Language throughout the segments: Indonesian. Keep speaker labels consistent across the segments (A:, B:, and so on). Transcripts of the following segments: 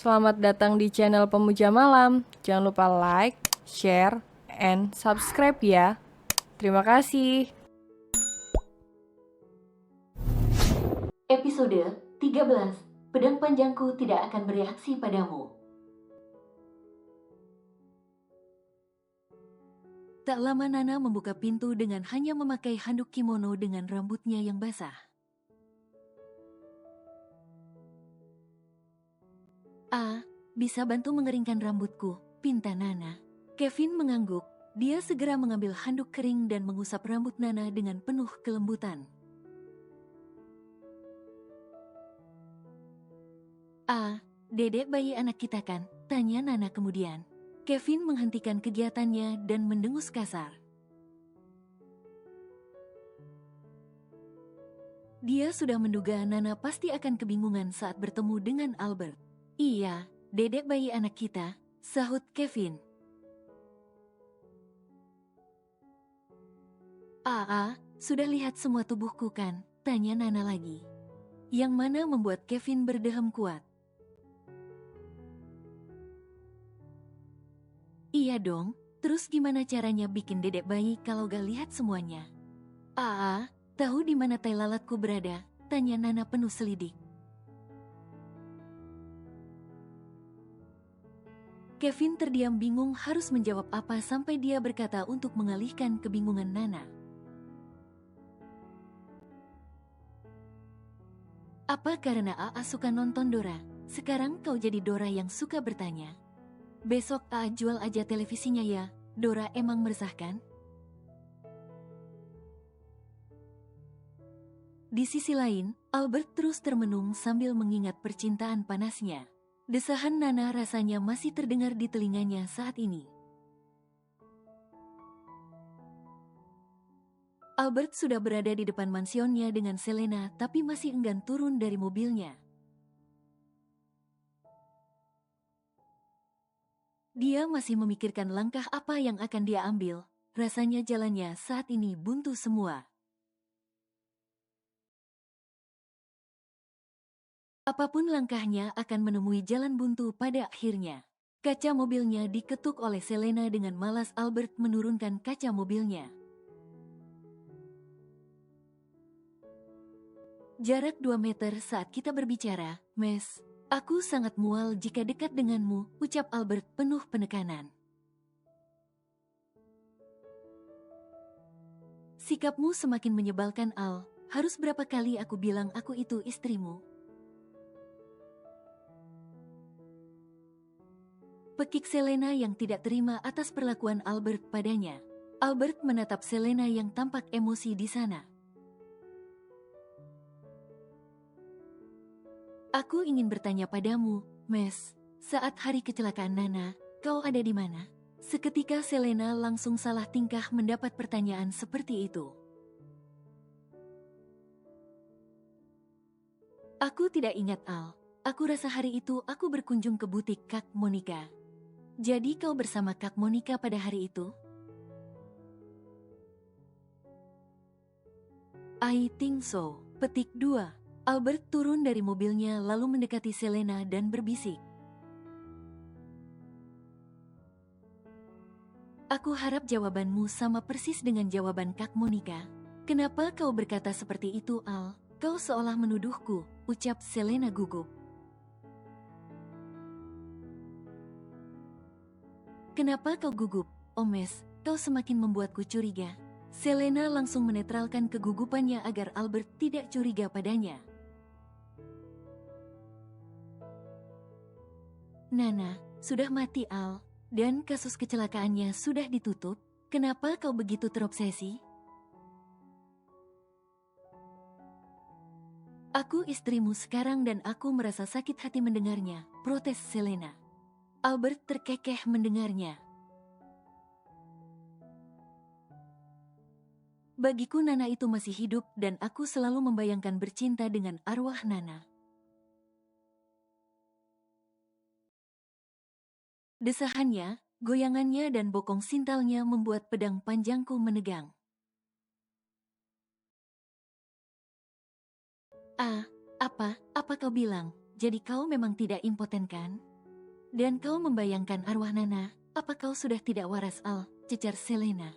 A: Selamat datang di channel Pemuja Malam. Jangan lupa like, share, and subscribe ya. Terima kasih.
B: Episode 13. Pedang panjangku tidak akan bereaksi padamu. Tak lama Nana membuka pintu dengan hanya memakai handuk kimono dengan rambutnya yang basah. Bisa bantu mengeringkan rambutku, pinta Nana. Kevin mengangguk. Dia segera mengambil handuk kering dan mengusap rambut Nana dengan penuh kelembutan. Dedek bayi anak kita kan? Tanya Nana kemudian. Kevin menghentikan kegiatannya dan mendengus kasar. Dia sudah menduga Nana pasti akan kebingungan saat bertemu dengan Albert. Iya, dedek bayi anak kita, sahut Kevin. Sudah lihat semua tubuhku kan? Tanya Nana lagi. Yang mana membuat Kevin berdehem kuat. Iya dong, terus gimana caranya bikin dedek bayi kalau gak lihat semuanya? Tahu di mana tai lalatku berada? Tanya Nana penuh selidik. Kevin terdiam bingung harus menjawab apa sampai dia berkata untuk mengalihkan kebingungan Nana. Apa karena suka nonton Dora? Sekarang kau jadi Dora yang suka bertanya. Besok jual aja televisinya ya, Dora emang meresahkan? Di sisi lain, Albert terus termenung sambil mengingat percintaan panasnya. Desahan Nana rasanya masih terdengar di telinganya saat ini. Albert sudah berada di depan mansionnya dengan Selena tapi masih enggan turun dari mobilnya. Dia masih memikirkan langkah apa yang akan dia ambil. Rasanya jalannya saat ini buntu semua. Apapun langkahnya akan menemui jalan buntu pada akhirnya. Kaca mobilnya diketuk oleh Selena dengan malas Albert menurunkan kaca mobilnya. Jarak 2 meter saat kita berbicara, Mes. Aku sangat mual jika dekat denganmu, ucap Albert penuh penekanan. Sikapmu semakin menyebalkan, Al. Harus berapa kali aku bilang aku itu istrimu? Pekik Selena yang tidak terima atas perlakuan Albert padanya. Albert menatap Selena yang tampak emosi di sana. Aku ingin bertanya padamu, Mes. Saat hari kecelakaan Nana, kau ada di mana? Seketika Selena langsung salah tingkah mendapat pertanyaan seperti itu. Aku tidak ingat, Al. Aku rasa hari itu aku berkunjung ke butik Kak Monica. Jadi kau bersama Kak Monica pada hari itu? I think so. Petik 2. Albert turun dari mobilnya lalu mendekati Selena dan berbisik. Aku harap jawabanmu sama persis dengan jawaban Kak Monica. Kenapa kau berkata seperti itu, Al? Kau seolah menuduhku, ucap Selena gugup. Kenapa kau gugup, Omes? Kau semakin membuatku curiga. Selena langsung menetralkan kegugupannya agar Albert tidak curiga padanya. Nana, sudah mati, Al. Dan kasus kecelakaannya sudah ditutup. Kenapa kau begitu terobsesi? Aku istrimu sekarang dan aku merasa sakit hati mendengarnya, protes Selena. Albert terkekeh mendengarnya. Bagiku Nana itu masih hidup dan aku selalu membayangkan bercinta dengan arwah Nana. Desahannya, goyangannya dan bokong sintalnya membuat pedang panjangku menegang. Apa kau bilang? Jadi kau memang tidak impoten kan? Dan kau membayangkan arwah Nana, apa kau sudah tidak waras Al? Cecar Selena.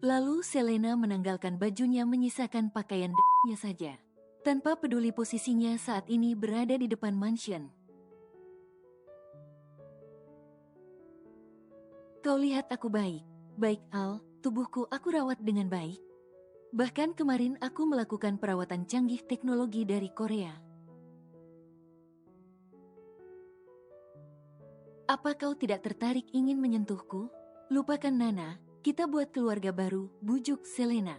B: Lalu Selena menanggalkan bajunya menyisakan pakaian d***nya saja. Tanpa peduli posisinya saat ini berada di depan mansion. Kau lihat aku baik. Baik Al, tubuhku aku rawat dengan baik. Bahkan kemarin aku melakukan perawatan canggih teknologi dari Korea. Apa kau tidak tertarik ingin menyentuhku? Lupakan Nana, kita buat keluarga baru, bujuk Selena.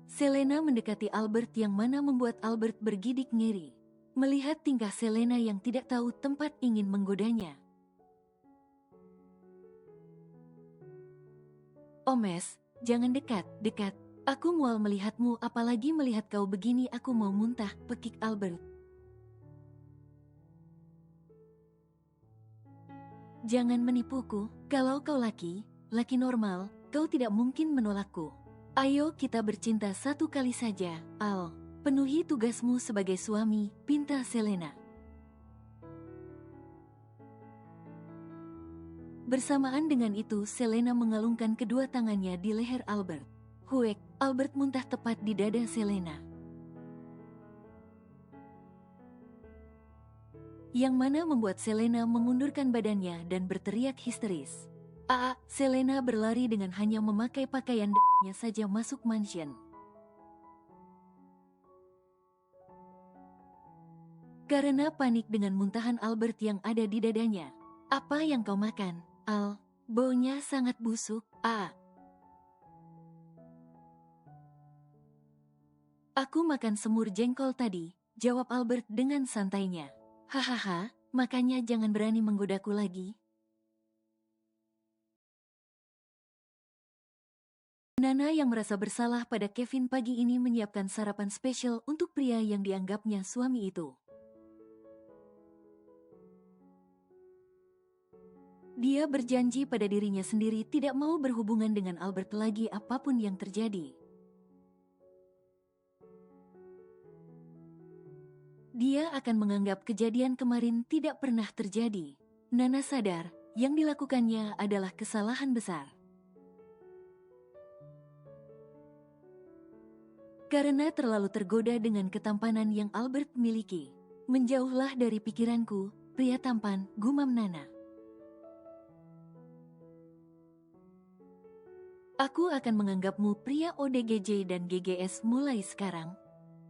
B: Selena mendekati Albert yang mana membuat Albert bergidik ngiri. Melihat tingkah Selena yang tidak tahu tempat ingin menggodanya. Omes, jangan dekat, dekat. Aku mual melihatmu, apalagi melihat kau begini aku mau muntah, pekik Albert. Jangan menipuku, kalau kau laki normal, kau tidak mungkin menolakku. Ayo kita bercinta satu kali saja, Al. Penuhi tugasmu sebagai suami, pinta Selena. Bersamaan dengan itu, Selena mengalungkan kedua tangannya di leher Albert. Huek, Albert muntah tepat di dada Selena. Yang mana membuat Selena mengundurkan badannya dan berteriak histeris. Selena berlari dengan hanya memakai pakaian d***nya saja masuk mansion. Karena panik dengan muntahan Albert yang ada di dadanya. Apa yang kau makan, Al? Baunya sangat busuk. Aku makan semur jengkol tadi, jawab Albert dengan santainya. Hahaha, makanya jangan berani menggodaku lagi. Nana yang merasa bersalah pada Kevin pagi ini menyiapkan sarapan spesial untuk pria yang dianggapnya suami itu. Dia berjanji pada dirinya sendiri tidak mau berhubungan dengan Albert lagi apapun yang terjadi. Dia akan menganggap kejadian kemarin tidak pernah terjadi. Nana sadar, yang dilakukannya adalah kesalahan besar. Karena terlalu tergoda dengan ketampanan yang Albert miliki. Menjauhlah dari pikiranku, pria tampan, gumam Nana. Aku akan menganggapmu pria ODGJ dan GGS mulai sekarang.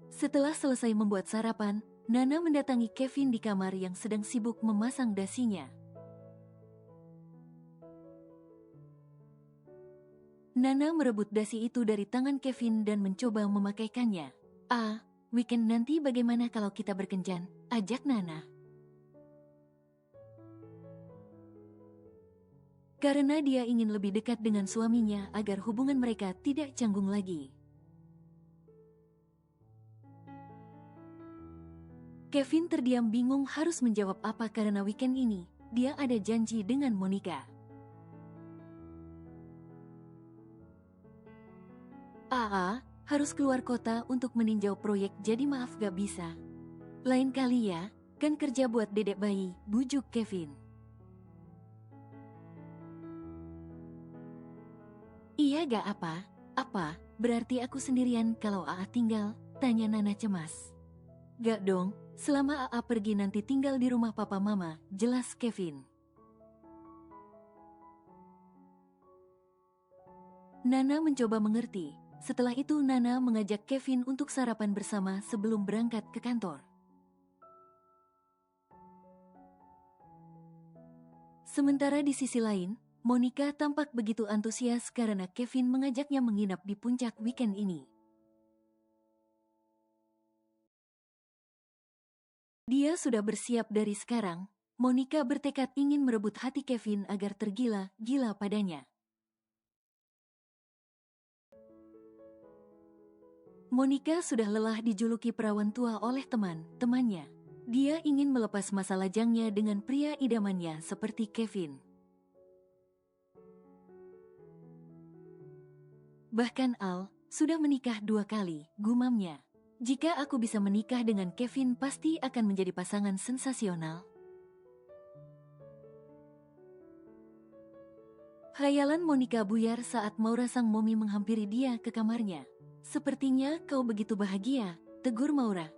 B: Setelah selesai membuat sarapan, Nana mendatangi Kevin di kamar yang sedang sibuk memasang dasinya. Nana merebut dasi itu dari tangan Kevin dan mencoba memakaikannya. Weekend nanti bagaimana kalau kita berkencan? Ajak Nana. Karena dia ingin lebih dekat dengan suaminya agar hubungan mereka tidak canggung lagi. Kevin terdiam bingung harus menjawab apa karena weekend ini, dia ada janji dengan Monica. Harus keluar kota untuk meninjau proyek jadi maaf gak bisa. Lain kali ya, kan kerja buat dedek bayi, bujuk Kevin. Iya gak apa, berarti aku sendirian kalau AA tinggal, tanya Nana cemas. Gak dong, selama AA pergi nanti tinggal di rumah papa mama, jelas Kevin. Nana mencoba mengerti, setelah itu Nana mengajak Kevin untuk sarapan bersama sebelum berangkat ke kantor. Sementara di sisi lain, Monica tampak begitu antusias karena Kevin mengajaknya menginap di puncak weekend ini. Dia sudah bersiap dari sekarang. Monica bertekad ingin merebut hati Kevin agar tergila-gila padanya. Monica sudah lelah dijuluki perawan tua oleh teman-temannya. Dia ingin melepas masa lajangnya dengan pria idamannya seperti Kevin. Bahkan Al, sudah menikah 2 kali, gumamnya. Jika aku bisa menikah dengan Kevin pasti akan menjadi pasangan sensasional. Khayalan Monica buyar saat Maura sang momi menghampiri dia ke kamarnya. Sepertinya kau begitu bahagia, tegur Maura.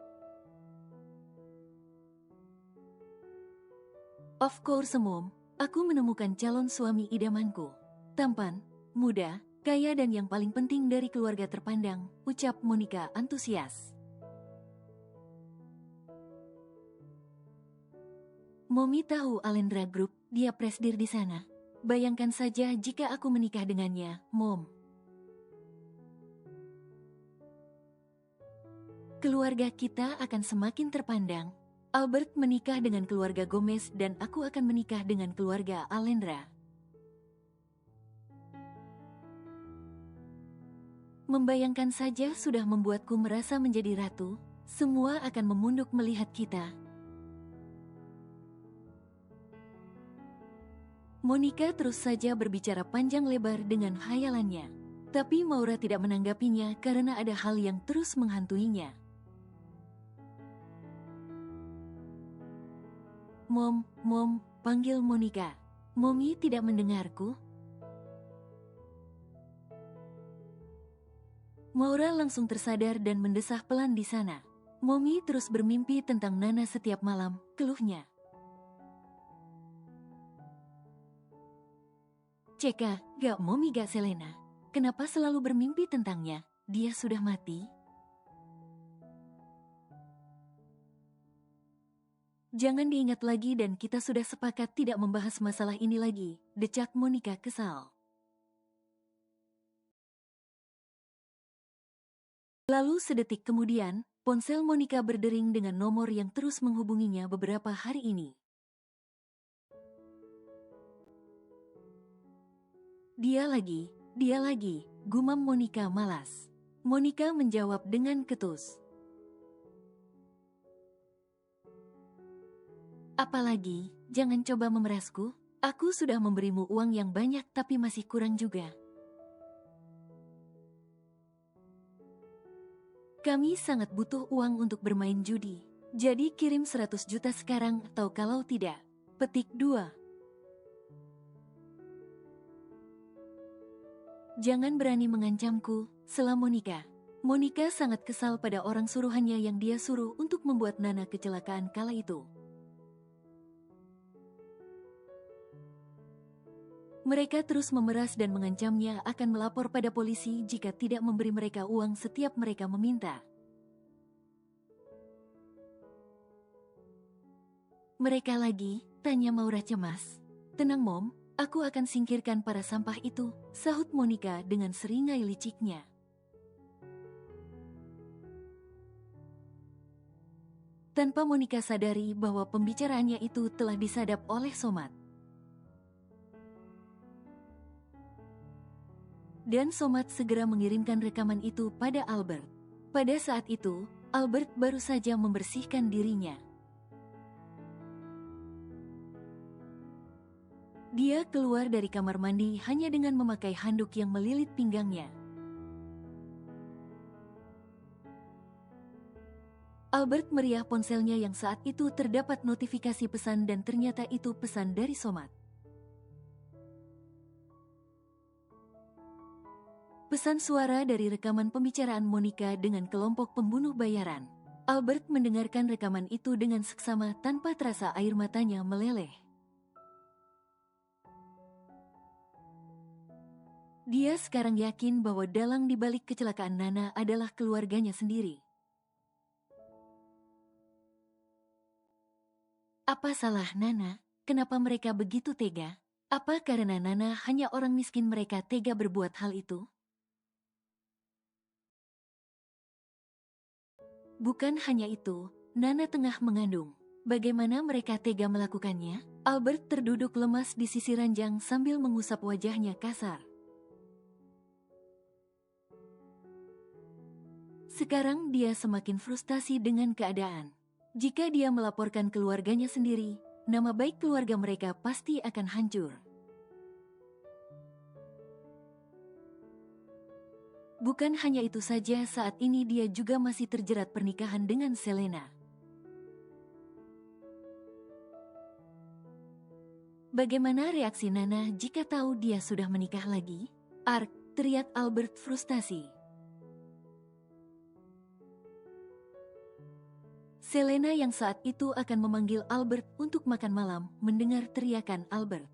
B: Of course Mom, aku menemukan calon suami idamanku. Tampan, muda, kaya dan yang paling penting dari keluarga terpandang, ucap Monica antusias. Mommy tahu Alendra Group, dia presidir di sana. Bayangkan saja jika aku menikah dengannya, Mom. Keluarga kita akan semakin terpandang. Albert menikah dengan keluarga Gomez dan aku akan menikah dengan keluarga Alendra. Membayangkan saja sudah membuatku merasa menjadi ratu. Semua akan memunduk melihat kita. Monica terus saja berbicara panjang lebar dengan khayalannya. Tapi Maura tidak menanggapinya karena ada hal yang terus menghantuinya. Mom, panggil Monica. Mommy tidak mendengarku. Maura langsung tersadar dan mendesah pelan di sana. Mommy terus bermimpi tentang Nana setiap malam, keluhnya. Ceka, gak Mommy gak Selena. Kenapa selalu bermimpi tentangnya? Dia sudah mati? Jangan diingat lagi dan kita sudah sepakat tidak membahas masalah ini lagi, decak Monica kesal. Lalu sedetik kemudian, ponsel Monica berdering dengan nomor yang terus menghubunginya beberapa hari ini. Dia lagi, gumam Monica malas. Monica menjawab dengan ketus. Apalagi, jangan coba memerasku. Aku sudah memberimu uang yang banyak tapi masih kurang juga. Kami sangat butuh uang untuk bermain judi. Jadi kirim 100 juta sekarang atau kalau tidak. Petik 2. Jangan berani mengancamku, sela Monica. Monica sangat kesal pada orang suruhannya yang dia suruh untuk membuat Nana kecelakaan kala itu. Mereka terus memeras dan mengancamnya akan melapor pada polisi jika tidak memberi mereka uang setiap mereka meminta. Mereka lagi, tanya Maura cemas. Tenang Mom, aku akan singkirkan para sampah itu, sahut Monica dengan seringai liciknya. Tanpa Monica sadari bahwa pembicaraannya itu telah disadap oleh Somat. Dan Somat segera mengirimkan rekaman itu pada Albert. Pada saat itu, Albert baru saja membersihkan dirinya. Dia keluar dari kamar mandi hanya dengan memakai handuk yang melilit pinggangnya. Albert meriah ponselnya yang saat itu terdapat notifikasi pesan dan ternyata itu pesan dari Somat. Pesan suara dari rekaman pembicaraan Monica dengan kelompok pembunuh bayaran. Albert mendengarkan rekaman itu dengan seksama tanpa terasa air matanya meleleh. Dia sekarang yakin bahwa dalang di balik kecelakaan Nana adalah keluarganya sendiri. Apa salah Nana? Kenapa mereka begitu tega? Apa karena Nana hanya orang miskin mereka tega berbuat hal itu? Bukan hanya itu, Nana tengah mengandung. Bagaimana mereka tega melakukannya? Albert terduduk lemas di sisi ranjang sambil mengusap wajahnya kasar. Sekarang dia semakin frustasi dengan keadaan. Jika dia melaporkan keluarganya sendiri, nama baik keluarga mereka pasti akan hancur. Bukan hanya itu saja, saat ini dia juga masih terjerat pernikahan dengan Selena. Bagaimana reaksi Nana jika tahu dia sudah menikah lagi? Ark, teriak Albert frustasi. Selena yang saat itu akan memanggil Albert untuk makan malam mendengar teriakan Albert.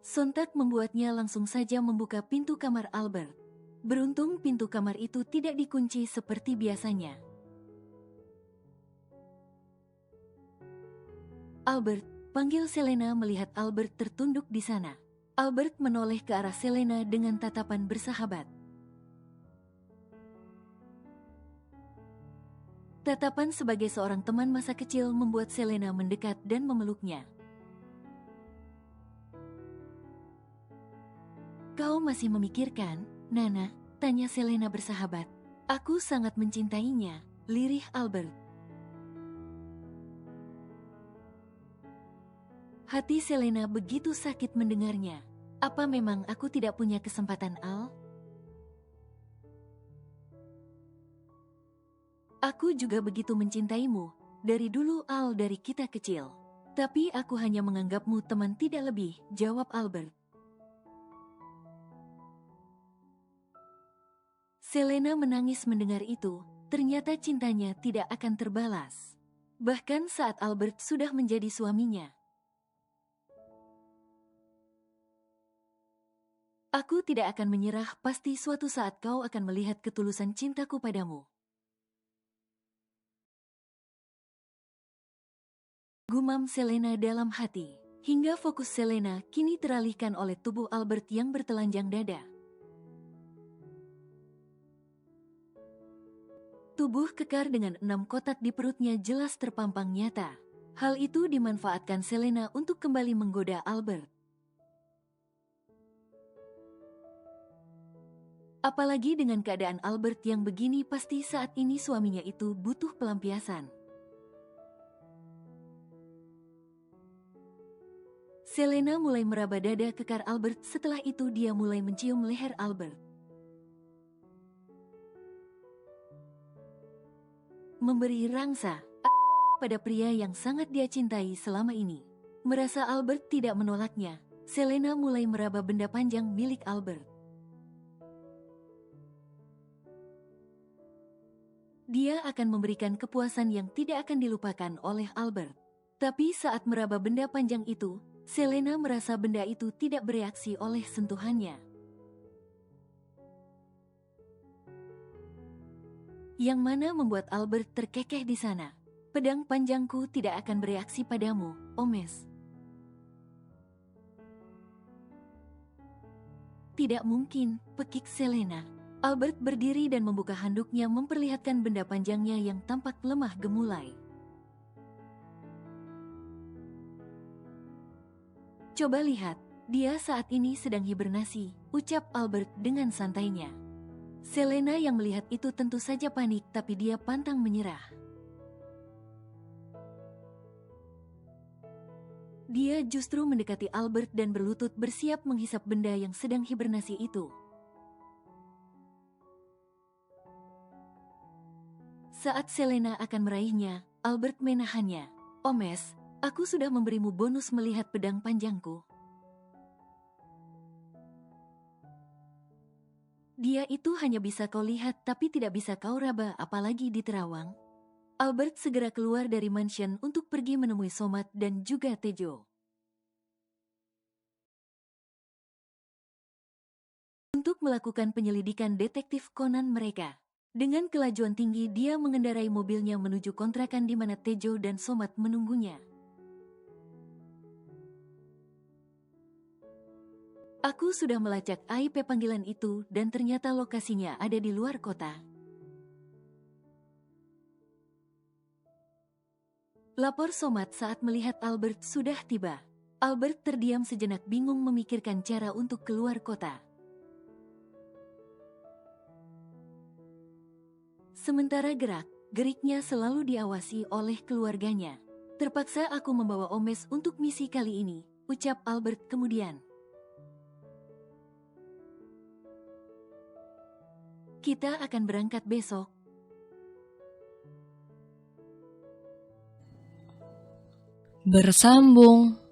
B: Sontak membuatnya langsung saja membuka pintu kamar Albert. Beruntung pintu kamar itu tidak dikunci seperti biasanya. Albert, panggil Selena. Melihat Albert tertunduk di sana, Albert menoleh ke arah Selena dengan tatapan bersahabat. Tatapan sebagai seorang teman masa kecil membuat Selena mendekat dan memeluknya. Kau masih memikirkan, Nana? Tanya Selena bersahabat. Aku sangat mencintainya, lirih Albert. Hati Selena begitu sakit mendengarnya. Apa memang aku tidak punya kesempatan, Al? Aku juga begitu mencintaimu, dari dulu, Al, dari kita kecil. Tapi aku hanya menganggapmu teman, tidak lebih, jawab Albert. Selena menangis mendengar itu, ternyata cintanya tidak akan terbalas. Bahkan saat Albert sudah menjadi suaminya. Aku tidak akan menyerah, pasti suatu saat kau akan melihat ketulusan cintaku padamu. Gumam Selena dalam hati, hingga fokus Selena kini teralihkan oleh tubuh Albert yang bertelanjang dada. Tubuh kekar dengan 6 kotak di perutnya jelas terpampang nyata. Hal itu dimanfaatkan Selena untuk kembali menggoda Albert. Apalagi dengan keadaan Albert yang begini, pasti saat ini suaminya itu butuh pelampiasan. Selena mulai meraba dada kekar Albert, setelah itu dia mulai mencium leher Albert. Memberi rangsa pada pria yang sangat dia cintai selama ini. Merasa Albert tidak menolaknya, Selena mulai meraba benda panjang milik Albert. Dia akan memberikan kepuasan yang tidak akan dilupakan oleh Albert. Tapi saat meraba benda panjang itu, Selena merasa benda itu tidak bereaksi oleh sentuhannya. Yang mana membuat Albert terkekeh di sana. Pedang panjangku tidak akan bereaksi padamu, Omes. Tidak mungkin, pekik Selena. Albert berdiri dan membuka handuknya memperlihatkan benda panjangnya yang tampak lemah gemulai. Coba lihat, dia saat ini sedang hibernasi, ucap Albert dengan santainya. Selena yang melihat itu tentu saja panik, tapi dia pantang menyerah. Dia justru mendekati Albert dan berlutut bersiap menghisap benda yang sedang hibernasi itu. Saat Selena akan meraihnya, Albert menahannya. Omes, aku sudah memberimu bonus melihat pedang panjangku. Dia itu hanya bisa kau lihat tapi tidak bisa kau raba, apalagi di terawang. Albert segera keluar dari mansion untuk pergi menemui Somat dan juga Tejo. Untuk melakukan penyelidikan detektif Conan mereka. Dengan kelajuan tinggi dia mengendarai mobilnya menuju kontrakan di mana Tejo dan Somat menunggunya. Aku sudah melacak IP panggilan itu dan ternyata lokasinya ada di luar kota. Lapor Somat saat melihat Albert sudah tiba. Albert terdiam sejenak bingung memikirkan cara untuk keluar kota. Sementara geriknya selalu diawasi oleh keluarganya. Terpaksa aku membawa Omes untuk misi kali ini, ucap Albert kemudian. Kita akan berangkat besok.
A: Bersambung.